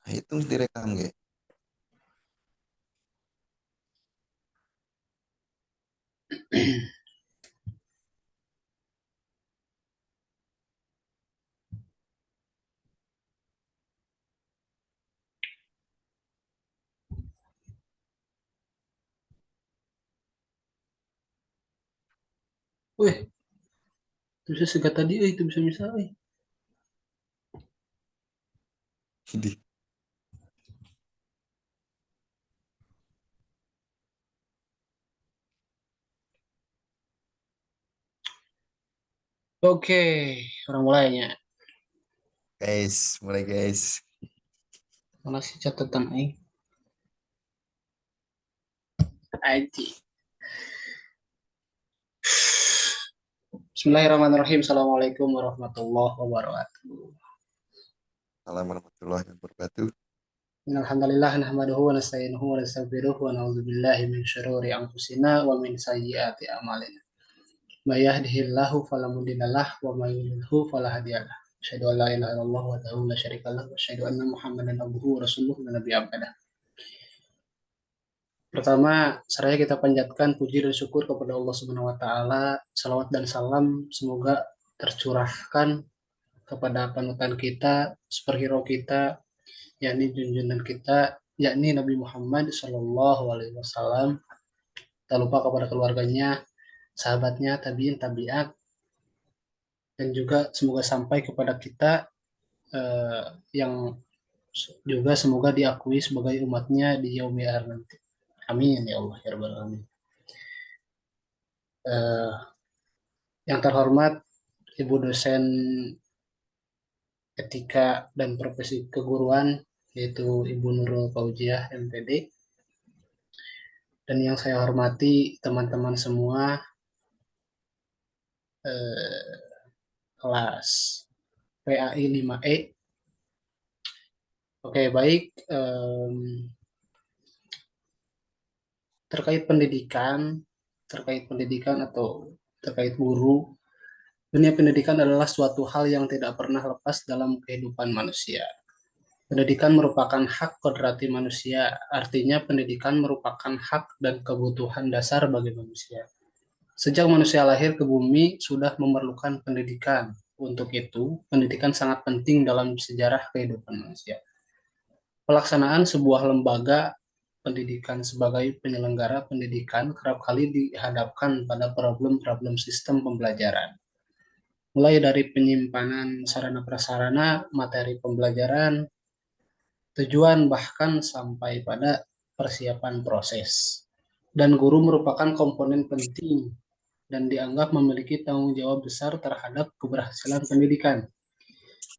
Nah, itu direkam ge. Wih, itu bisa segat tadi, itu bisa misalnya. Di Oke, orang mulainya. guys, mulai guys. Mana sih catatan aing? Aji. Bismillahirrahmanirrahim. Assalamualaikum warahmatullahi wabarakatuh. Assalamualaikum warahmatullahi wabarakatuh. Alhamdulillah nahmaduhu wa nasta'inuhu wa nastaghfiruh wa na'udzu billahi min syururi anfusina wa min sayyiati a'malina. May yahdihillahu fala mudhillalah wa may yudhlilhu fala hadiyalah. Asyhadu an la ilaha illallah wahdahu la syarika lah wa asyhadu anna Muhammadan abduhu wa rasuluhu wa nabi abadah. Pertama, seraya kita panjatkan puji dan syukur kepada Allah Subhanahu wa taala. Salawat dan salam semoga tercurahkan kepada panutan kita, superhero kita, yakni junjungan kita, yakni Nabi Muhammad Shallallahu Alaihi Wasallam. Tak lupa kepada keluarganya, sahabatnya, tabiin, tabiat, dan juga semoga sampai kepada kita yang juga semoga diakui sebagai umatnya di yaumil akhir nanti. Amin ya Allah ya Rabbal Alamin. Eh, yang terhormat Ibu dosen etika dan profesi keguruan yaitu Ibu Nurul Fauziah MPD, dan yang saya hormati teman-teman semua eh, kelas PAI 5E. Oke, baik. Terkait pendidikan, atau terkait guru, dunia pendidikan adalah suatu hal yang tidak pernah lepas dalam kehidupan manusia. Pendidikan merupakan hak kodrati manusia, artinya pendidikan merupakan hak dan kebutuhan dasar bagi manusia. Sejak manusia lahir ke bumi sudah memerlukan pendidikan. Untuk itu, pendidikan sangat penting dalam sejarah kehidupan manusia. Pelaksanaan sebuah lembaga pendidikan sebagai penyelenggara pendidikan kerap kali dihadapkan pada problem-problem sistem pembelajaran. Mulai dari penyimpanan sarana prasarana, materi pembelajaran, tujuan bahkan sampai pada persiapan proses. Dan guru merupakan komponen penting dan dianggap memiliki tanggung jawab besar terhadap keberhasilan pendidikan.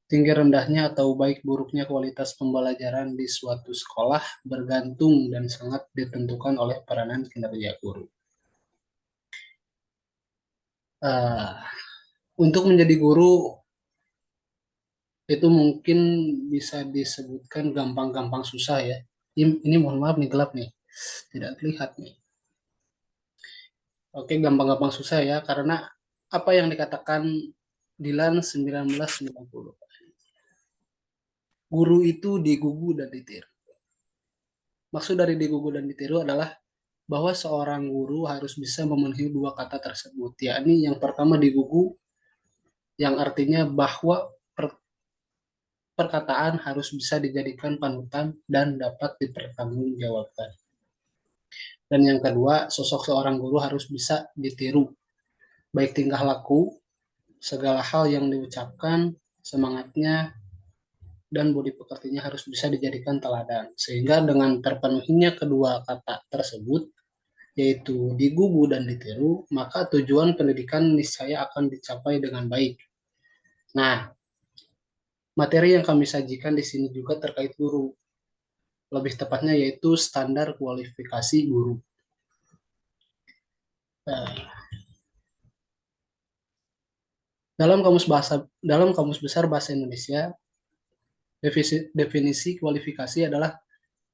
Tinggi rendahnya atau baik buruknya kualitas pembelajaran di suatu sekolah bergantung dan sangat ditentukan oleh peranan kinerja guru. Uh, untuk menjadi guru itu mungkin bisa disebutkan gampang-gampang susah ya. Ini mohon maaf nih gelap nih, tidak terlihat nih. Oke, gampang-gampang susah ya karena apa yang dikatakan Dilan 1990. Guru itu digugu dan ditiru. Maksud dari digugu dan ditiru adalah bahwa seorang guru harus bisa memenuhi dua kata tersebut, yakni yang pertama digugu, yang artinya bahwa perkataan harus bisa dijadikan panutan dan dapat dipertanggungjawabkan. Dan yang kedua, sosok seorang guru harus bisa ditiru, baik tingkah laku, segala hal yang diucapkan, semangatnya, dan budi pekertinya harus bisa dijadikan teladan. Sehingga dengan terpenuhinya kedua kata tersebut, yaitu digugu dan ditiru, maka tujuan pendidikan niscaya akan dicapai dengan baik. Nah, materi yang kami sajikan di sini juga terkait guru. Lebih tepatnya yaitu standar kualifikasi guru. Nah, dalam kamus besar bahasa Indonesia, definisi kualifikasi adalah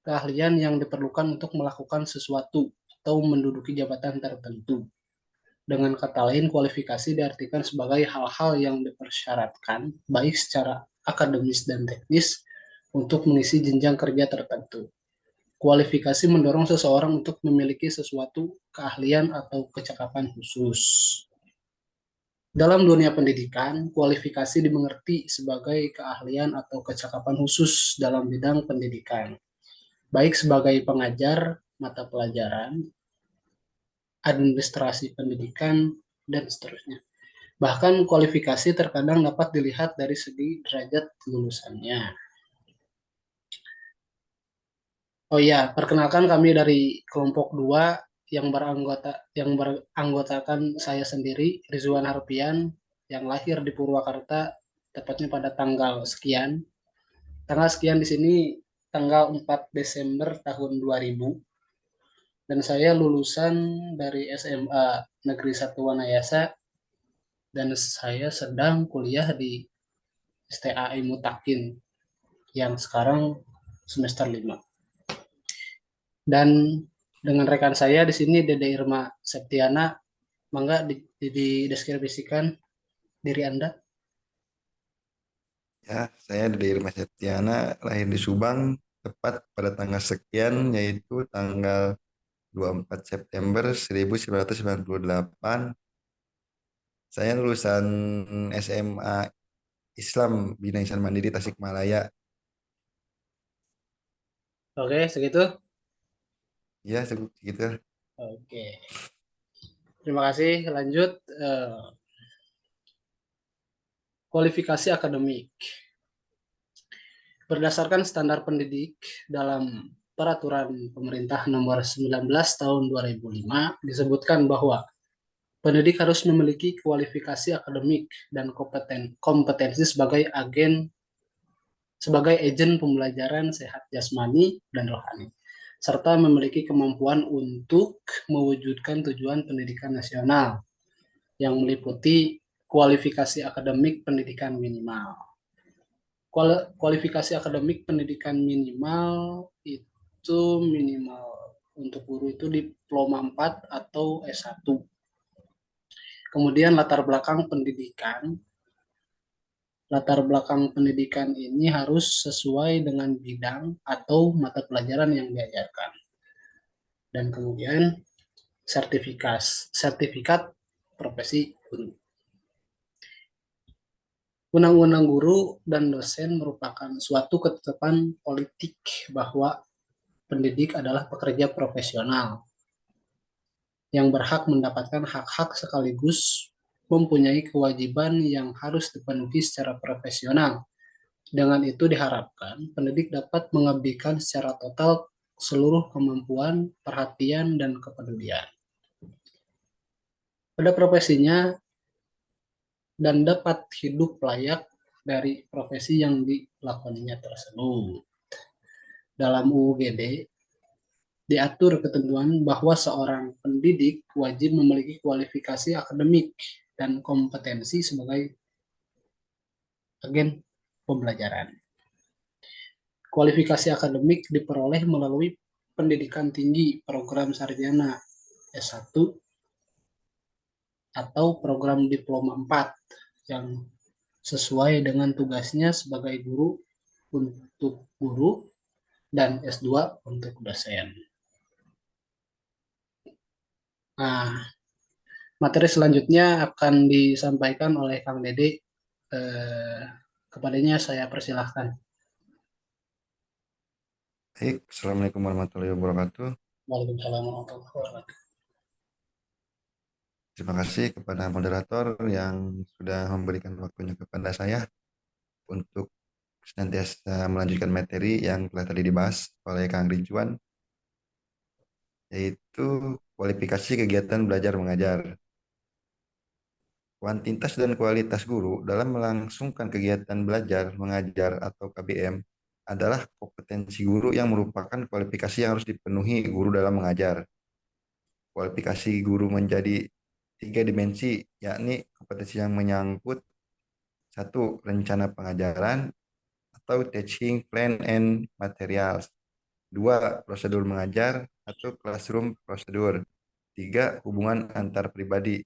keahlian yang diperlukan untuk melakukan sesuatu atau menduduki jabatan tertentu. Dengan kata lain, kualifikasi diartikan sebagai hal-hal yang dipersyaratkan baik secara akademis dan teknis untuk mengisi jenjang kerja tertentu. Kualifikasi mendorong seseorang untuk memiliki sesuatu keahlian atau kecakapan khusus. Dalam dunia pendidikan, kualifikasi dimengerti sebagai keahlian atau kecakapan khusus dalam bidang pendidikan, baik sebagai pengajar mata pelajaran, administrasi pendidikan, dan seterusnya. Bahkan kualifikasi terkadang dapat dilihat dari segi derajat lulusannya. Oh iya, perkenalkan kami dari kelompok 2 yang beranggotakan saya sendiri, Rizwan Harpian, yang lahir di Purwakarta, tepatnya pada tanggal sekian. Tanggal sekian di sini tanggal 4 Desember tahun 2000, dan saya lulusan dari SMA Negeri 1 Wanayasa, dan saya sedang kuliah di STAI Mutakin yang sekarang semester 5. Dan dengan rekan saya di sini Dede Irma Septiana, mangga dideskripsikan diri Anda. Ya, saya dari Irma Septiana, lahir di Subang, tepat pada tanggal sekian, yaitu tanggal 24 September 1998. Saya lulusan SMA Islam Bina Insan Mandiri Tasikmalaya. Oke, segitu. Ya, segitu. Oke, terima kasih. Lanjut, eh, kualifikasi akademik. Berdasarkan standar pendidik dalam Peraturan Pemerintah Nomor 19 Tahun 2005 disebutkan bahwa pendidik harus memiliki kualifikasi akademik dan kompetensi sebagai agen pembelajaran sehat jasmani dan rohani, serta memiliki kemampuan untuk mewujudkan tujuan pendidikan nasional yang meliputi kualifikasi akademik pendidikan minimal. Kualifikasi akademik pendidikan minimal itu minimal untuk guru itu diploma 4 atau S1. Kemudian latar belakang pendidikan ini harus sesuai dengan bidang atau mata pelajaran yang diajarkan. Dan kemudian sertifikat profesi guru. Undang-undang guru dan dosen merupakan suatu ketetapan politik bahwa pendidik adalah pekerja profesional yang berhak mendapatkan hak-hak sekaligus mempunyai kewajiban yang harus dipenuhi secara profesional. Dengan itu diharapkan pendidik dapat mengabdikan secara total seluruh kemampuan, perhatian, dan kepedulian pada profesinya dan dapat hidup layak dari profesi yang dilakoninya tersebut. Dalam UUGD diatur ketentuan bahwa seorang pendidik wajib memiliki kualifikasi akademik dan kompetensi sebagai agen pembelajaran. Kualifikasi akademik diperoleh melalui pendidikan tinggi program sarjana S1 atau program diploma 4 yang sesuai dengan tugasnya sebagai guru untuk guru dan S2 untuk dosen. Nah, materi selanjutnya akan disampaikan oleh Kang Dede. Eh, kepadanya saya persilahkan. Baik, Assalamualaikum warahmatullahi wabarakatuh. Waalaikumsalam warahmatullahi wabarakatuh. Terima kasih kepada moderator yang sudah memberikan waktunya kepada saya untuk senantiasa melanjutkan materi yang telah tadi dibahas oleh Kang Ridwan, yaitu kualifikasi kegiatan belajar mengajar. Kuantitas dan kualitas guru dalam melangsungkan kegiatan belajar mengajar atau KBM adalah kompetensi guru yang merupakan kualifikasi yang harus dipenuhi guru dalam mengajar. Kualifikasi guru menjadi tiga dimensi, yakni kompetensi yang menyangkut satu, rencana pengajaran atau teaching plan and materials. Dua, prosedur mengajar atau classroom prosedur. Tiga, hubungan antar pribadi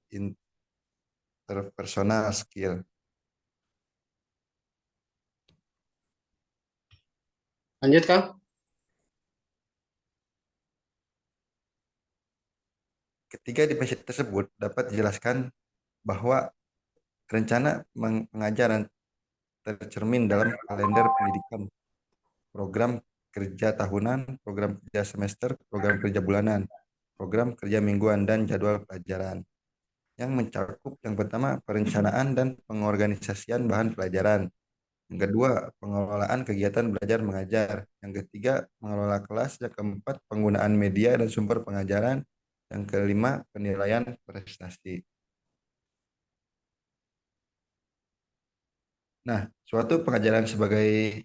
interpersonal skill. Lanjut, Kang. Ketiga definisi tersebut dapat dijelaskan bahwa rencana pengajaran tercermin dalam kalender pendidikan, program kerja tahunan, program kerja semester, program kerja bulanan, program kerja mingguan, dan jadwal pelajaran yang mencakup yang pertama perencanaan dan pengorganisasian bahan pelajaran, yang kedua pengelolaan kegiatan belajar mengajar, yang ketiga mengelola kelas, yang keempat penggunaan media dan sumber pengajaran, yang kelima penilaian prestasi. Nah, suatu pengajaran sebagai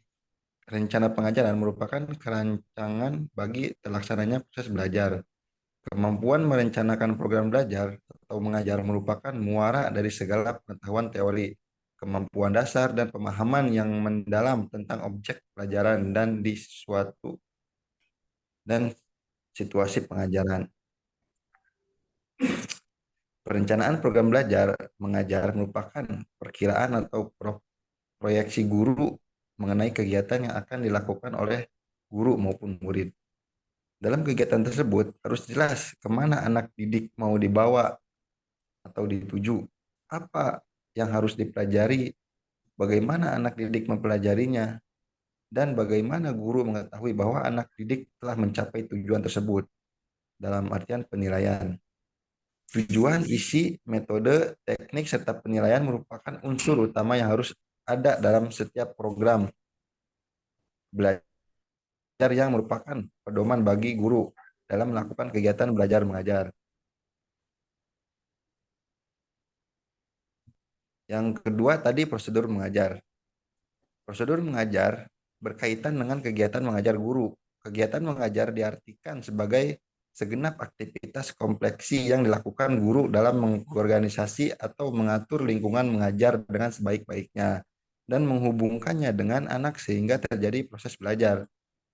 rencana pengajaran merupakan kerancangan bagi terlaksananya proses belajar. Kemampuan merencanakan program belajar atau mengajar merupakan muara dari segala pengetahuan teori, kemampuan dasar, dan pemahaman yang mendalam tentang objek pelajaran dan di suatu dan situasi pengajaran. Perencanaan program belajar mengajar merupakan perkiraan atau proyeksi guru mengenai kegiatan yang akan dilakukan oleh guru maupun murid. Dalam kegiatan tersebut harus jelas kemana anak didik mau dibawa atau dituju, apa yang harus dipelajari, bagaimana anak didik mempelajarinya, dan bagaimana guru mengetahui bahwa anak didik telah mencapai tujuan tersebut dalam artian penilaian. Tujuan, isi, metode, teknik, serta penilaian merupakan unsur utama yang harus ada dalam setiap program belajar yang merupakan pedoman bagi guru dalam melakukan kegiatan belajar mengajar. Yang kedua tadi prosedur mengajar. Prosedur mengajar berkaitan dengan kegiatan mengajar guru. Kegiatan mengajar diartikan sebagai segenap aktivitas kompleksi yang dilakukan guru dalam mengorganisasi atau mengatur lingkungan mengajar dengan sebaik-baiknya dan menghubungkannya dengan anak sehingga terjadi proses belajar.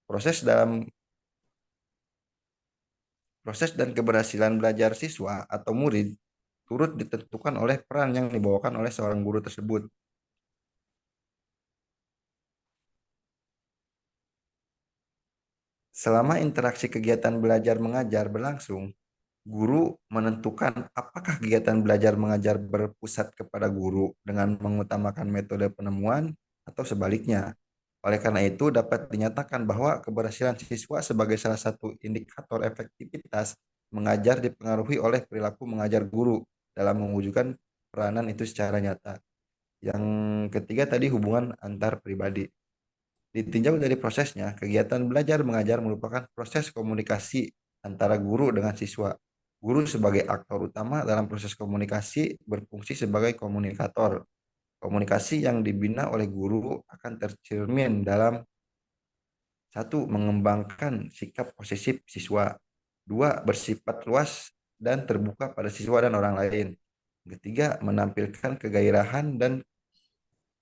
Proses dalam proses dan keberhasilan belajar siswa atau murid turut ditentukan oleh peran yang dibawakan oleh seorang guru tersebut. Selama interaksi kegiatan belajar mengajar berlangsung, guru menentukan apakah kegiatan belajar mengajar berpusat kepada guru dengan mengutamakan metode penemuan atau sebaliknya. Oleh karena itu, dapat dinyatakan bahwa keberhasilan siswa sebagai salah satu indikator efektivitas mengajar dipengaruhi oleh perilaku mengajar guru dalam mewujudkan peranan itu secara nyata. Yang ketiga tadi hubungan antar pribadi. Ditinjau dari prosesnya, kegiatan belajar mengajar merupakan proses komunikasi antara guru dengan siswa. Guru sebagai aktor utama dalam proses komunikasi berfungsi sebagai komunikator. Komunikasi yang dibina oleh guru akan tercermin dalam satu, mengembangkan sikap posesif siswa. Dua, bersifat luas dan terbuka pada siswa dan orang lain. Ketiga, menampilkan kegairahan dan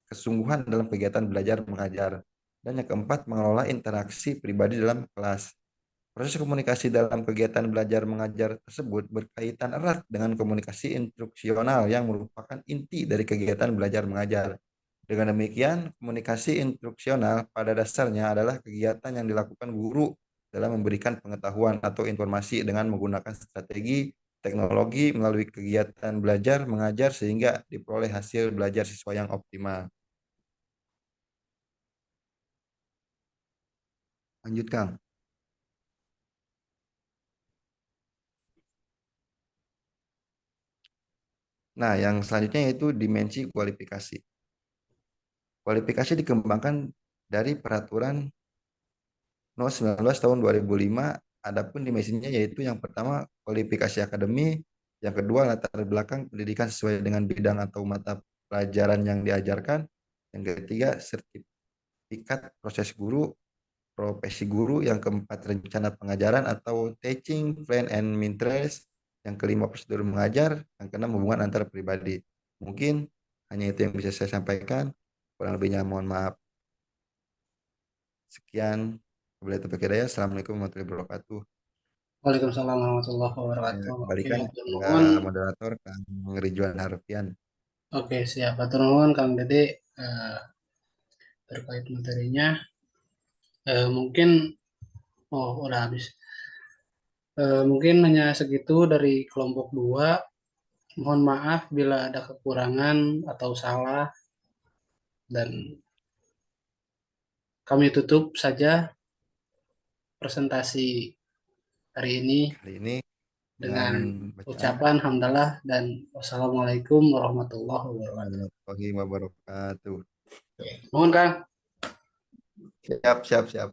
kesungguhan dalam kegiatan belajar mengajar. Dan yang keempat, mengelola interaksi pribadi dalam kelas. Proses komunikasi dalam kegiatan belajar mengajar tersebut berkaitan erat dengan komunikasi instruksional yang merupakan inti dari kegiatan belajar mengajar. Dengan demikian, komunikasi instruksional pada dasarnya adalah kegiatan yang dilakukan guru dalam memberikan pengetahuan atau informasi dengan menggunakan strategi teknologi melalui kegiatan belajar mengajar sehingga diperoleh hasil belajar siswa yang optimal. Lanjut, Kang. Nah, yang selanjutnya yaitu dimensi kualifikasi. Kualifikasi dikembangkan dari peraturan nomor 19 tahun 2005. Adapun dimensinya yaitu yang pertama kualifikasi akademi, yang kedua latar belakang pendidikan sesuai dengan bidang atau mata pelajaran yang diajarkan, yang ketiga sertifikat proses guru, profesi guru, yang keempat rencana pengajaran atau teaching plan and materials, yang kelima prosedur mengajar, yang keenam hubungan antar pribadi. Mungkin hanya itu yang bisa saya sampaikan. Kurang lebihnya mohon maaf. Sekian. Wabillahi taufiq hidayah. Assalamualaikum warahmatullahi wabarakatuh. Waalaikumsalam warahmatullahi Saya wabarakatuh. Oke, kembalikan atur kepada nuhun. moderator Kang Ridwan Harfian. Oke, siap. Atur nuhun, Kang Dede, terkait materinya. Mungkin, oh udah habis. Mungkin hanya segitu dari kelompok 2. Mohon maaf bila ada kekurangan atau salah, dan kami tutup saja presentasi hari ini Kali ini dengan dengan bacaan ucapan hamdalah dan wassalamualaikum warahmatullahi wabarakatuh. warahmatullahi wabarakatuh. Mohon Kang. Siap, siap, siap.